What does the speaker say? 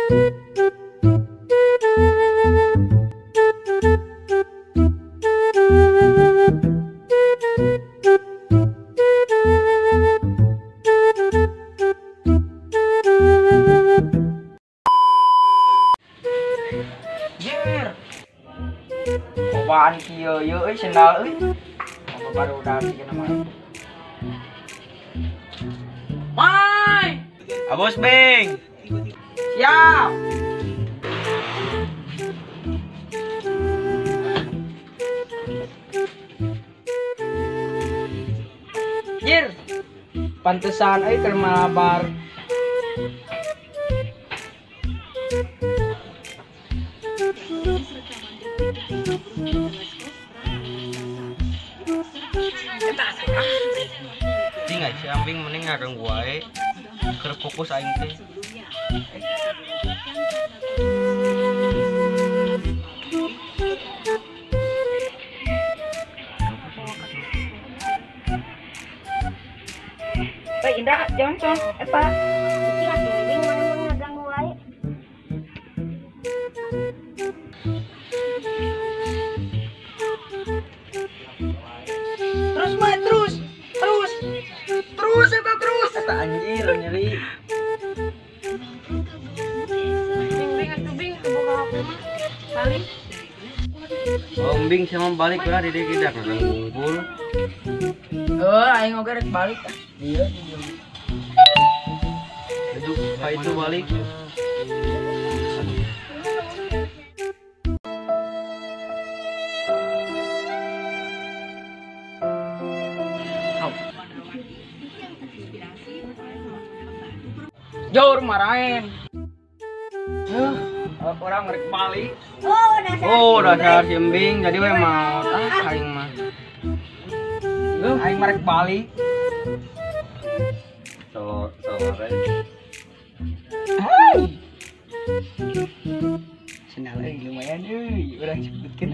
Jer. Cobaan kieu euy sendal euy. Apa baru udah bikin nama. Mai. Abos Beng. Siap. Jer. Pantesan euy keur malabar. Tinggal si Ambing mending ngageng wae keur fokus aing teh. Teh indah joncon eta. Iki Ambing mending ngageng wae. Terus mah terus eta anjir nyeri. Bing atuh bing boga HP mah. Balik. Om Bing sama balik belah di kita ngumpul. Aing oge rek balik. Iya. Itu balik. Jor marahin. Orang ngerek balik. Oh, dasar Simbing. Jadi we mau aing mah. Aing merek balik. Sore. Hai. Senang lagi lumayan euy, urang sebutkeun.